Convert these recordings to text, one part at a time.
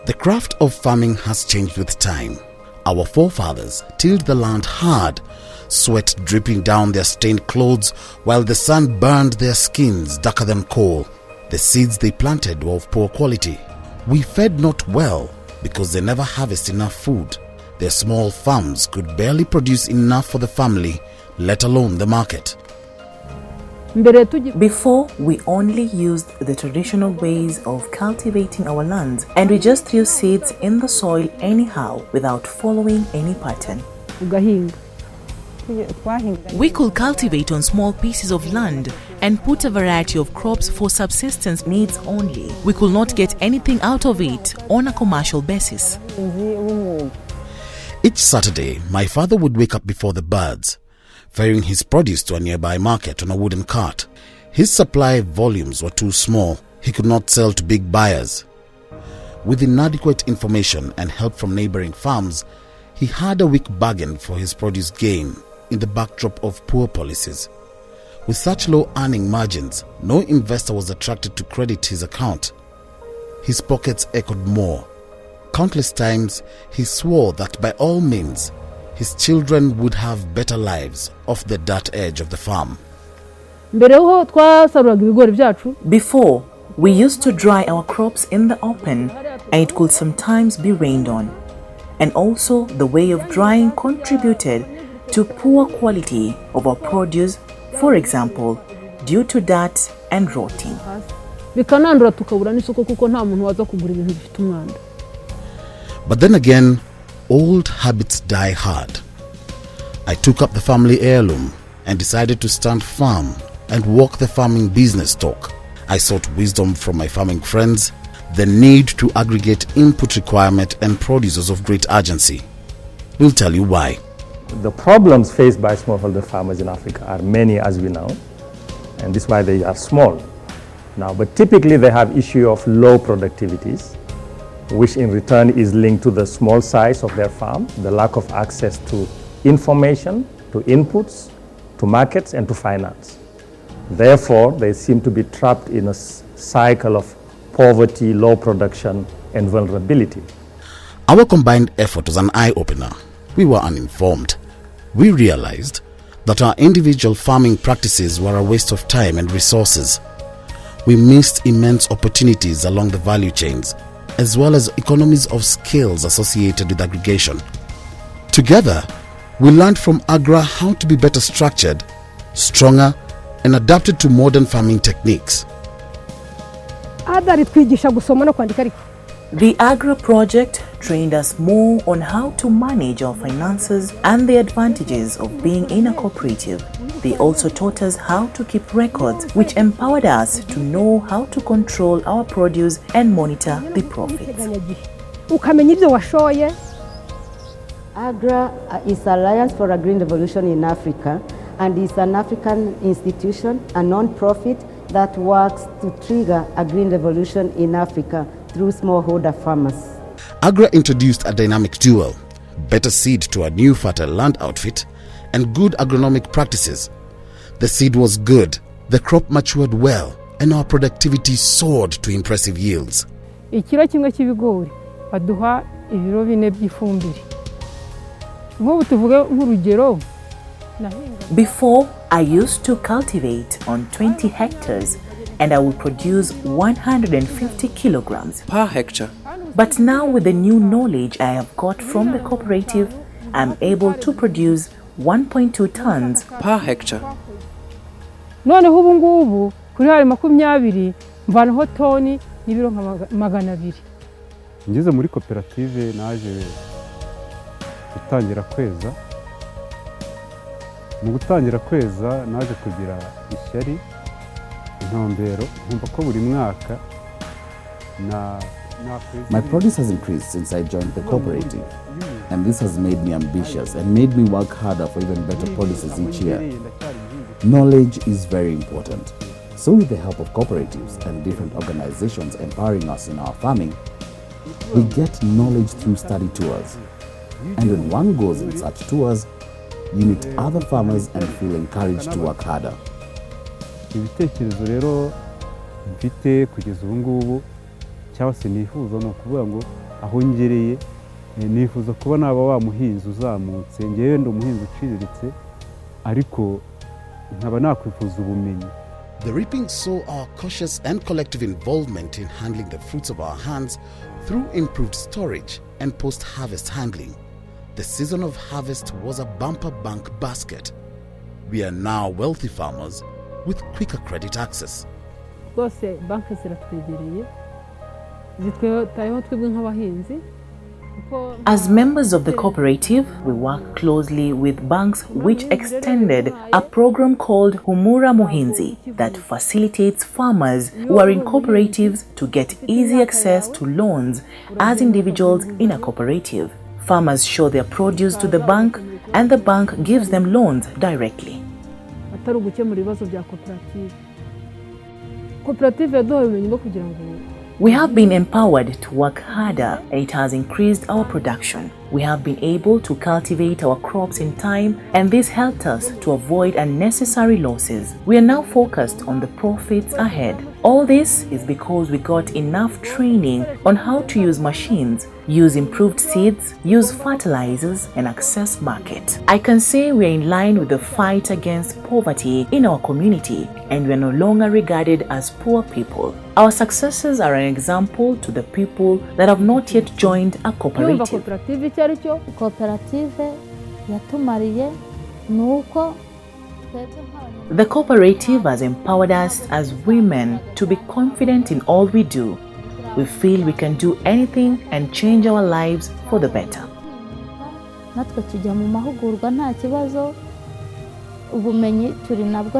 The craft of farming has changed with time. Our forefathers tilled the land hard, sweat dripping down their stained clothes while the sun burned their skins darker than coal. The seeds they planted were of poor quality. We fed not well because they never harvested enough food. Their small farms could barely produce enough for the family, let alone the market. Before, we only used the traditional ways of cultivating our lands, and we just threw seeds in the soil anyhow without following any pattern. We could cultivate on small pieces of land and put a variety of crops for subsistence needs only. We could not get anything out of it on a commercial basis. Each Saturday, my father would wake up before the birds, ferrying his produce to a nearby market on a wooden cart. His supply volumes were too small. He could not sell to big buyers. With inadequate information and help from neighboring farms, he had a weak bargain for his produce gain in the backdrop of poor policies. With such low earning margins, no investor was attracted to credit his account. His pockets echoed more. Countless times, he swore that by all means, his children would have better lives off the dirt edge of the farm. Before, we used to dry our crops in the open, and it could sometimes be rained on. And also, the way of drying contributed to poor quality of our produce, for example, due to dirt and rotting. But then again, old habits die hard. I took up the family heirloom and decided to stand firm and walk the farming business talk. I sought wisdom from my farming friends, the need to aggregate input requirement and produce was of great urgency. We'll tell you why. The problems faced by smallholder farmers in Africa are many, as we know, and this is why they are small now. But typically they have issue of low productivities, which in return is linked to the small size of their farm, the lack of access to information, to inputs, to markets, and to finance. Therefore, they seem to be trapped in a cycle of poverty, low production, and vulnerability. Our combined effort was an eye-opener. We were uninformed. We realized that our individual farming practices were a waste of time and resources. We missed immense opportunities along the value chains, as well as economies of scales associated with aggregation. Together, we learned from Agra how to be better structured, stronger, and adapted to modern farming techniques. The Agra project trained us more on how to manage our finances and the advantages of being in a cooperative. They also taught us how to keep records, which empowered us to know how to control our produce and monitor the profits. Agra is Alliance for a Green Revolution in Africa and is an African institution, a non-profit that works to trigger a green revolution in Africa through smallholder farmers. Agra introduced a dynamic dual, better seed to a new fertile land outfit, and good agronomic practices. The seed was good, the crop matured well, and our productivity soared to impressive yields. Before, I used to cultivate on 20 hectares and I would produce 150 kilograms per hectare. But now with the new knowledge I have got from the cooperative, I'm able to produce 1.2 tons per hectare. Ngeze muri Cooperative naje gutangira kweza. Mu gutangira kweza naje kugira ishyari intumbero nkumva ko buri mwaka na My produce has increased since I joined the cooperative, and this has made me ambitious and made me work harder for even better policies each year. Knowledge is very important. So with the help of cooperatives and different organizations empowering us in our farming, we get knowledge through study tours. And when one goes in such tours, you meet other farmers and feel encouraged to work harder. Ibitekerezo rero mfite kugeza ubu ngubu cyangwa se nifuza no kuvuga ngo aho ngereye nifuza kuba naba wa muhinzi uzamutse ngewe ndo muhinzi uciriritse ariko nkaba nakwifuza ubumenyi. The reaping saw our cautious and collective involvement in handling the fruits of our hands through improved storage and post-harvest handling. The season of harvest was a bumper bank basket. We are now wealthy farmers with quicker credit access. Rwose banki ziratwegereye zitwitayeho twebwe nk'abahinzi. As members of the cooperative, we work closely with banks which extended a program called Humura Muhinzi that facilitates farmers who are in cooperatives to get easy access to loans as individuals in a cooperative. Farmers show their produce to the bank and the bank gives them loans directly. Atari ugukemura ibibazo bya cooperative. Cooperative yaduhaye ubumenyi bwo kugira ngo we have been empowered to work harder and it has increased our production. We have been able to cultivate our crops in time and this helped us to avoid unnecessary losses. We are now focused on the profits ahead. All this is because we got enough training on how to use machines, use improved seeds, use fertilizers and access market. I can say we are in line with the fight against poverty in our community and we are no longer regarded as poor people. Our successes are an example to the people that have not yet joined a cooperative. The cooperative has empowered us as women to be confident in all we do. We feel we can do anything and change our lives for the better.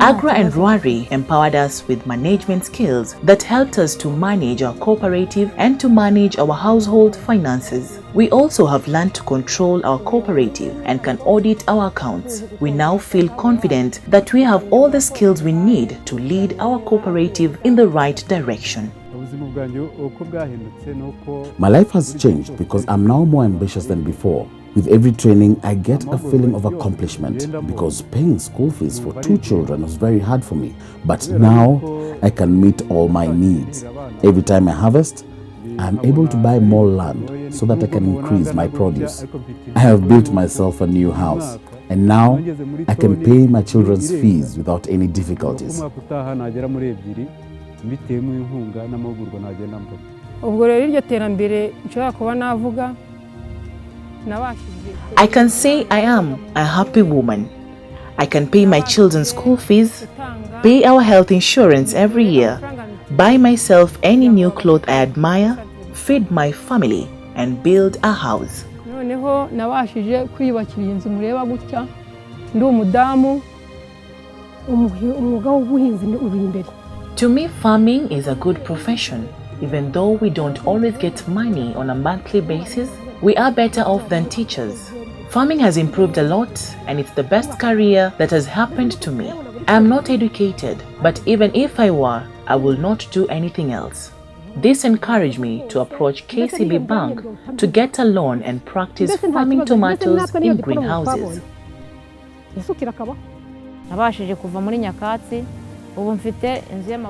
Agra and Rwari empowered us with management skills that helped us to manage our cooperative and to manage our household finances. We also have learned to control our cooperative and can audit our accounts. We now feel confident that we have all the skills we need to lead our cooperative in the right direction. My life has changed because I'm now more ambitious than before. With every training, I get a feeling of accomplishment because paying school fees for 2 children was very hard for me. But now, I can meet all my needs. Every time I harvest, I'm able to buy more land so that I can increase my produce. I have built myself a new house and now I can pay my children's fees without any difficulties. I can say I am a happy woman. I can pay my children's school fees, pay our health insurance every year, buy myself any new clothes I admire, feed my family, and build a house. To me, farming is a good profession. Even though we don't always get money on a monthly basis, we are better off than teachers. Farming has improved a lot and it's the best career that has happened to me. I am not educated, but even if I were, I will not do anything else. This encouraged me to approach KCB Bank to get a loan and practice farming tomatoes in greenhouses.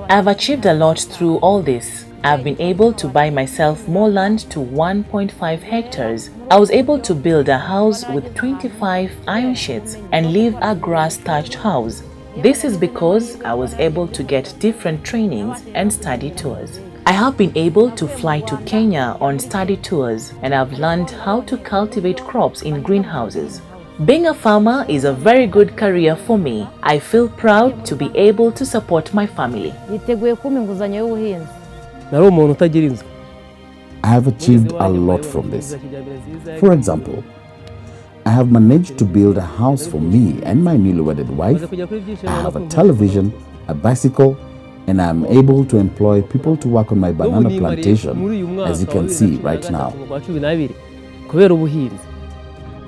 I've achieved a lot through all this. I've been able to buy myself more land to 1.5 hectares. I was able to build a house with 25 iron sheets and live a grass-thatched house. This is because I was able to get different trainings and study tours. I have been able to fly to Kenya on study tours and I've learned how to cultivate crops in greenhouses. Being a farmer is a very good career for me. I feel proud to be able to support my family. I have achieved a lot from this. For example, I have managed to build a house for me and my newly-wedded wife. I have a television, a bicycle, and I am able to employ people to work on my banana plantation, as you can see right now.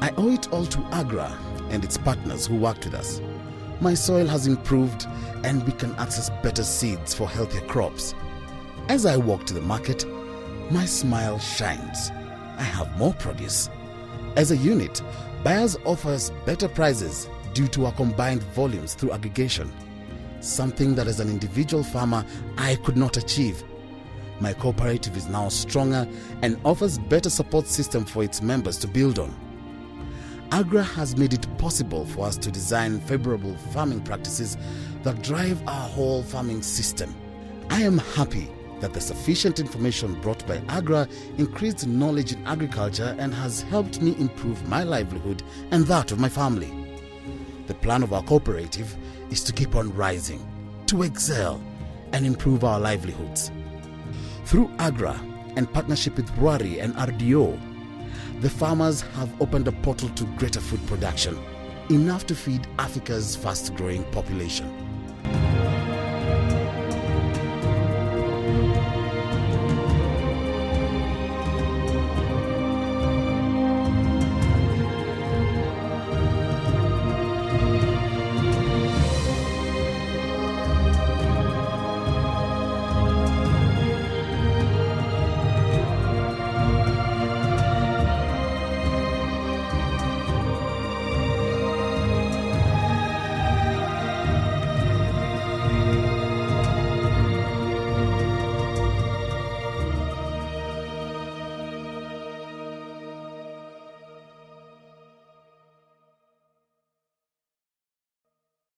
I owe it all to Agra and its partners who worked with us. My soil has improved and we can access better seeds for healthier crops. As I walk to the market, my smile shines. I have more produce. As a unit, buyers offer us better prices due to our combined volumes through aggregation, something that as an individual farmer I could not achieve. My cooperative is now stronger and offers better support system for its members to build on. AGRA has made it possible for us to design favorable farming practices that drive our whole farming system. I am happy that the sufficient information brought by AGRA increased knowledge in agriculture and has helped me improve my livelihood and that of my family. The plan of our cooperative is to keep on rising, to excel and improve our livelihoods. Through AGRA and partnership with Rwari and RDO, the farmers have opened a portal to greater food production, enough to feed Africa's fast-growing population.